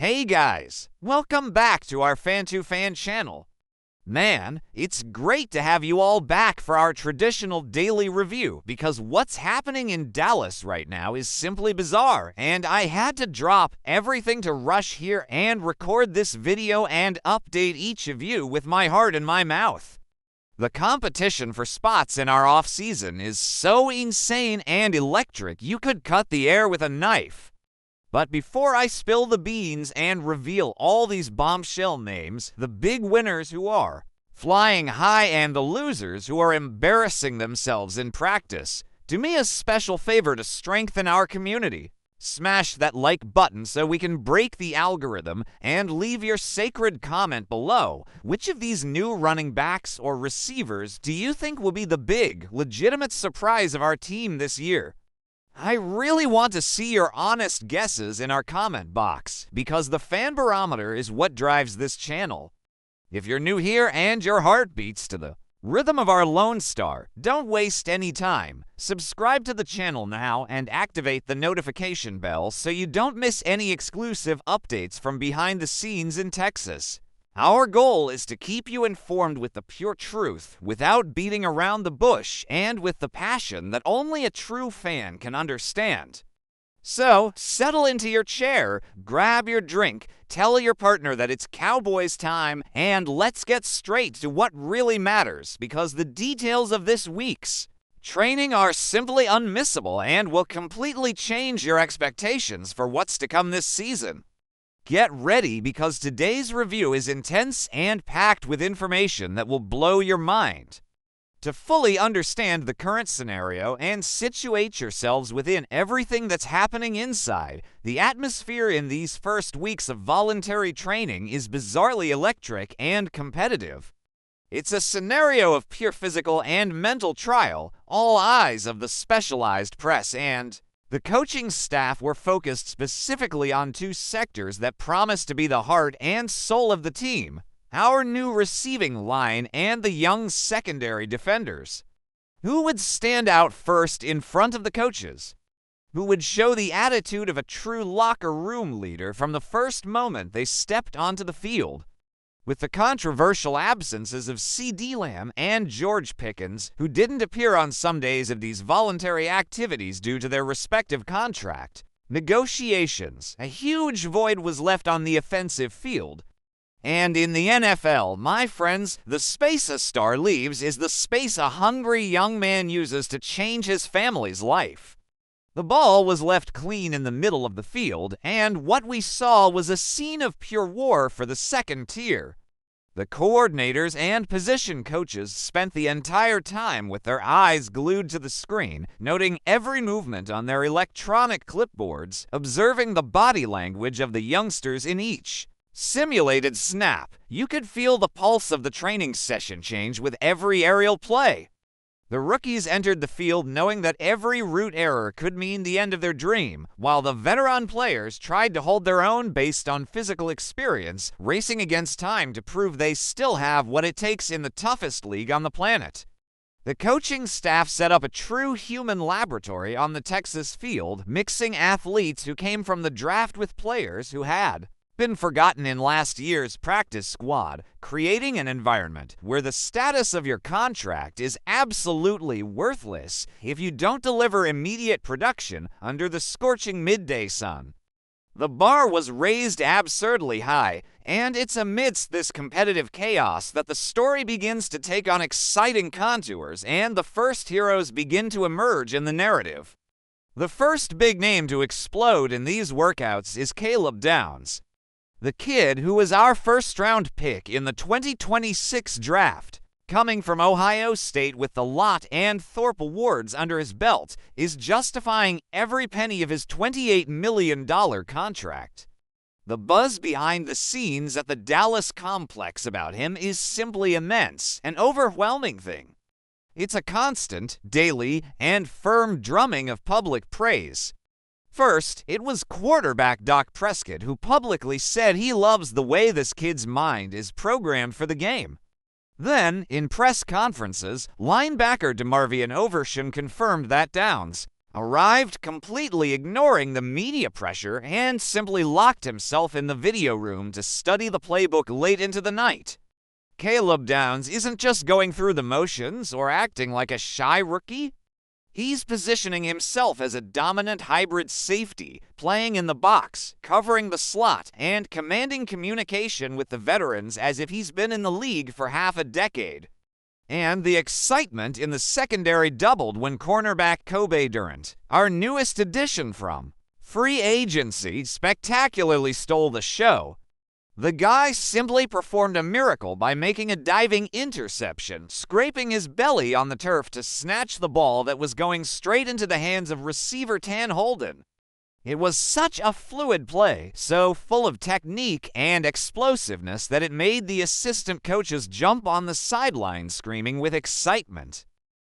Hey guys, welcome back to our Fan2Fan channel. Man, it's great to have you all back for our traditional daily review because what's happening in Dallas right now is simply bizarre, and I had to drop everything to rush here and record this video and update each of you with my heart in my mouth. The competition for spots in our off-season is so insane and electric you could cut the air with a knife. But before I spill the beans and reveal all these bombshell names, the big winners who are flying high and the losers who are embarrassing themselves in practice, do me a special favor to strengthen our community. Smash that like button so we can break the algorithm and leave your sacred comment below. Which of these new running backs or receivers do you think will be the big, legitimate surprise of our team this year? I really want to see your honest guesses in our comment box, because the fan barometer is what drives this channel. If you're new here and your heart beats to the rhythm of our Lone Star, don't waste any time. Subscribe to the channel now and activate the notification bell so you don't miss any exclusive updates from behind the scenes in Texas. Our goal is to keep you informed with the pure truth, without beating around the bush, and with the passion that only a true fan can understand. So, settle into your chair, grab your drink, tell your partner that it's Cowboys time, and let's get straight to what really matters, because the details of this week's training are simply unmissable and will completely change your expectations for what's to come this season. Get ready, because today's review is intense and packed with information that will blow your mind. To fully understand the current scenario and situate yourselves within everything that's happening inside, the atmosphere in these first weeks of voluntary training is bizarrely electric and competitive. It's a scenario of pure physical and mental trial, all eyes of the specialized press, and the coaching staff were focused specifically on two sectors that promise to be the heart and soul of the team: our new receiving line and the young secondary defenders. Who would stand out first in front of the coaches? Who would show the attitude of a true locker room leader from the first moment they stepped onto the field? With the controversial absences of C.D. Lamb and George Pickens, who didn't appear on some days of these voluntary activities due to their respective contract negotiations, a huge void was left on the offensive field. And in the NFL, my friends, the space a star leaves is the space a hungry young man uses to change his family's life. The ball was left clean in the middle of the field, and what we saw was a scene of pure war for the second tier. The coordinators and position coaches spent the entire time with their eyes glued to the screen, noting every movement on their electronic clipboards, observing the body language of the youngsters in each simulated snap. You could feel the pulse of the training session change with every aerial play. The rookies entered the field knowing that every route error could mean the end of their dream, while the veteran players tried to hold their own based on physical experience, racing against time to prove they still have what it takes in the toughest league on the planet. The coaching staff set up a true human laboratory on the Texas field, mixing athletes who came from the draft with players who had been forgotten in last year's practice squad, creating an environment where the status of your contract is absolutely worthless if you don't deliver immediate production under the scorching midday sun. The bar was raised absurdly high, and it's amidst this competitive chaos that the story begins to take on exciting contours and the first heroes begin to emerge in the narrative. The first big name to explode in these workouts is Caleb Downs, the kid who was our first-round pick in the 2026 draft. Coming from Ohio State with the Lott and Thorpe awards under his belt, is justifying every penny of his $28 million contract. The buzz behind the scenes at the Dallas complex about him is simply immense, an overwhelming thing. It's a constant, daily, and firm drumming of public praise. First, it was quarterback Dak Prescott who publicly said he loves the way this kid's mind is programmed for the game. Then, in press conferences, linebacker DeMarvion Overshown confirmed that Downs, arrived completely ignoring the media pressure and simply locked himself in the video room to study the playbook late into the night. Caleb Downs isn't just going through the motions or acting like a shy rookie. He's positioning himself as a dominant hybrid safety, playing in the box, covering the slot, and commanding communication with the veterans as if he's been in the league for half a decade. And the excitement in the secondary doubled when cornerback Kobe Durant, our newest addition from free agency, spectacularly stole the show. The guy simply performed a miracle by making a diving interception, scraping his belly on the turf to snatch the ball that was going straight into the hands of receiver Tan Holden. It was such a fluid play, so full of technique and explosiveness that it made the assistant coaches jump on the sideline screaming with excitement.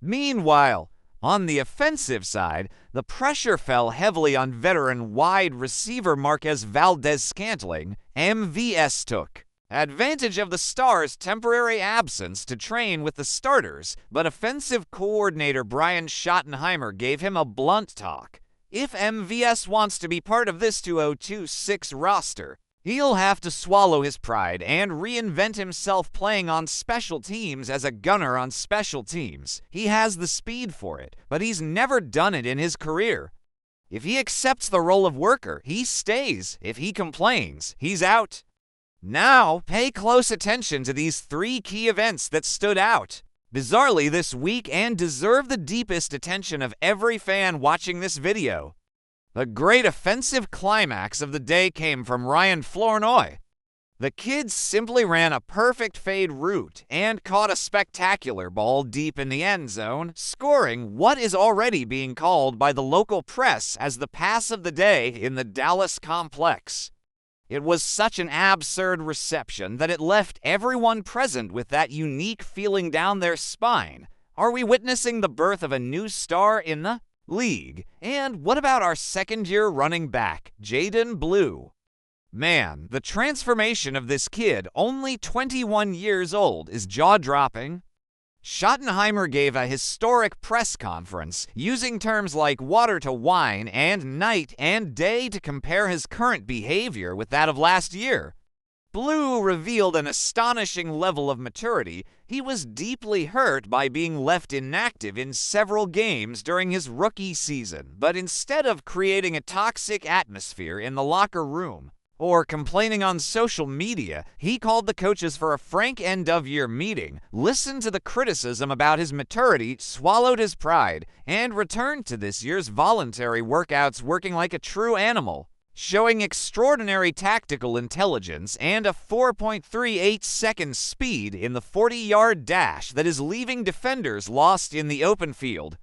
Meanwhile, on the offensive side, the pressure fell heavily on veteran wide receiver Marquez Valdez-Scantling. MVS took advantage of the Stars' temporary absence to train with the starters, but offensive coordinator Brian Schottenheimer gave him a blunt talk. If MVS wants to be part of this 2026 roster, he'll have to swallow his pride and reinvent himself playing on special teams as a gunner on special teams. He has the speed for it, but he's never done it in his career. If he accepts the role of worker, he stays. If he complains, he's out. Now, pay close attention to these three key events that stood out bizarrely this week and deserve the deepest attention of every fan watching this video. The great offensive climax of the day came from Ryan Flournoy. The kid simply ran a perfect fade route and caught a spectacular ball deep in the end zone, scoring what is already being called by the local press as the pass of the day in the Dallas complex. It was such an absurd reception that it left everyone present with that unique feeling down their spine. Are we witnessing the birth of a new star in the league? And what about our second-year running back, Jaden Blue? Man, the transformation of this kid, only 21 years old, is jaw-dropping. Schottenheimer gave a historic press conference, using terms like water to wine and night and day to compare his current behavior with that of last year. Blue revealed an astonishing level of maturity. He was deeply hurt by being left inactive in several games during his rookie season, but instead of creating a toxic atmosphere in the locker room or complaining on social media, he called the coaches for a frank end-of-year meeting, listened to the criticism about his maturity, swallowed his pride, and returned to this year's voluntary workouts working like a true animal, showing extraordinary tactical intelligence and a 4.38-second speed in the 40-yard dash that is leaving defenders lost in the open field.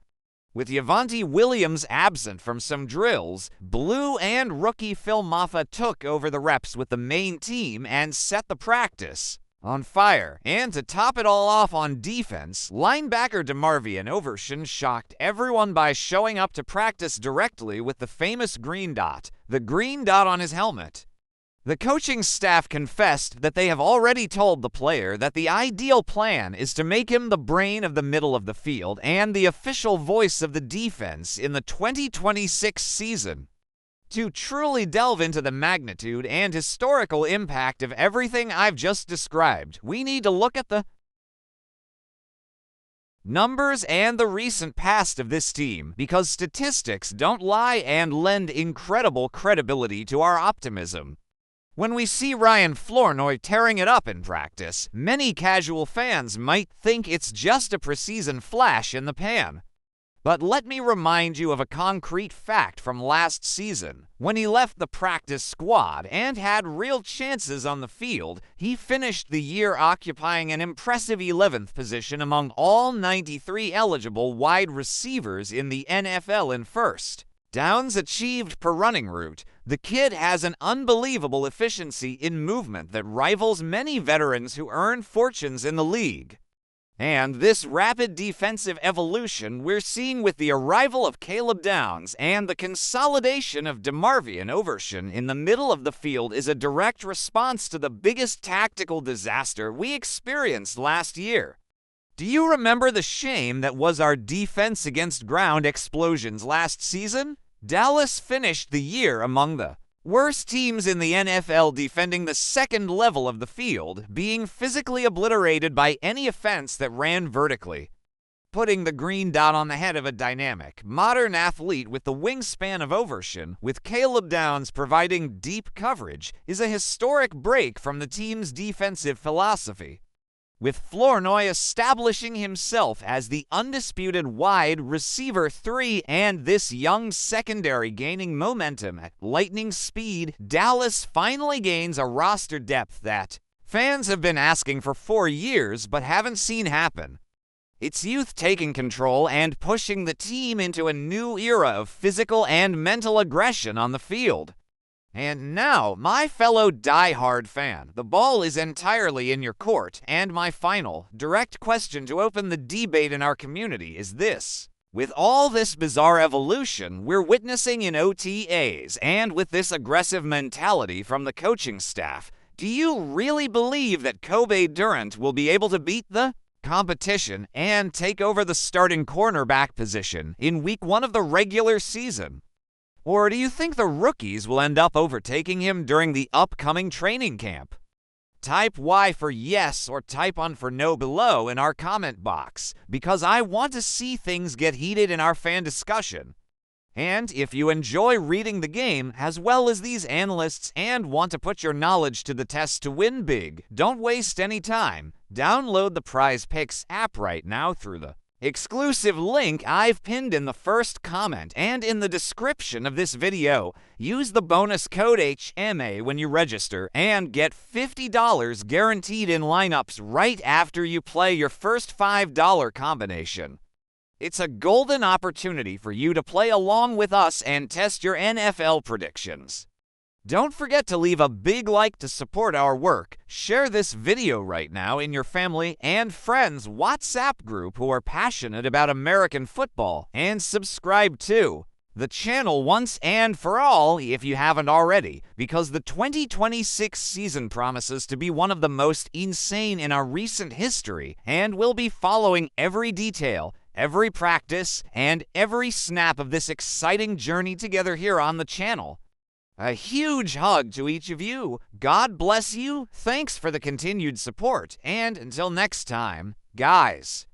With Javonte Williams absent from some drills, Blue and rookie Phil Maffa took over the reps with the main team and set the practice on fire. And to top it all off on defense, linebacker DeMarvion Overshown shocked everyone by showing up to practice directly with the famous green dot, the green dot on his helmet. The coaching staff confessed that they have already told the player that the ideal plan is to make him the brain of the middle of the field and the official voice of the defense in the 2026 season. To truly delve into the magnitude and historical impact of everything I've just described, we need to look at the numbers and the recent past of this team, because statistics don't lie and lend incredible credibility to our optimism. When we see Ryan Flournoy tearing it up in practice, many casual fans might think it's just a preseason flash in the pan. But let me remind you of a concrete fact from last season. When he left the practice squad and had real chances on the field, he finished the year occupying an impressive 11th position among all 93 eligible wide receivers in the NFL in first downs achieved per running route. The kid has an unbelievable efficiency in movement that rivals many veterans who earn fortunes in the league. And this rapid defensive evolution we're seeing with the arrival of Caleb Downs and the consolidation of DeMarvion Overshown in the middle of the field is a direct response to the biggest tactical disaster we experienced last year. Do you remember the shame that was our defense against ground explosions last season? Dallas finished the year among the worst teams in the NFL defending the second level of the field, being physically obliterated by any offense that ran vertically. Putting the green dot on the head of a dynamic, modern athlete with the wingspan of Overshin, with Caleb Downs providing deep coverage, is a historic break from the team's defensive philosophy. With Flournoy establishing himself as the undisputed wide receiver 3 and this young secondary gaining momentum at lightning speed, Dallas finally gains a roster depth that fans have been asking for 4 years but haven't seen happen. It's youth taking control and pushing the team into a new era of physical and mental aggression on the field. And now, my fellow die-hard fan, the ball is entirely in your court, and my final, direct question to open the debate in our community is this. With all this bizarre evolution we're witnessing in OTAs, and with this aggressive mentality from the coaching staff, do you really believe that Kobe Durant will be able to beat the competition and take over the starting cornerback position in week 1 of the regular season? Or do you think the rookies will end up overtaking him during the upcoming training camp? Type Y for yes or type on for no below in our comment box, because I want to see things get heated in our fan discussion. And if you enjoy reading the game as well as these analysts and want to put your knowledge to the test to win big, don't waste any time. Download the Prize Picks app right now through the exclusive link I've pinned in the first comment and in the description of this video. Use the bonus code HMA when you register and get $50 guaranteed in lineups right after you play your first $5 combination. It's a golden opportunity for you to play along with us and test your NFL predictions. Don't forget to leave a big like to support our work, share this video right now in your family and friends' WhatsApp group who are passionate about American football, and subscribe to the channel once and for all if you haven't already, because the 2026 season promises to be one of the most insane in our recent history, and we'll be following every detail, every practice, and every snap of this exciting journey together here on the channel. A huge hug to each of you. God bless you. Thanks for the continued support. And until next time, guys.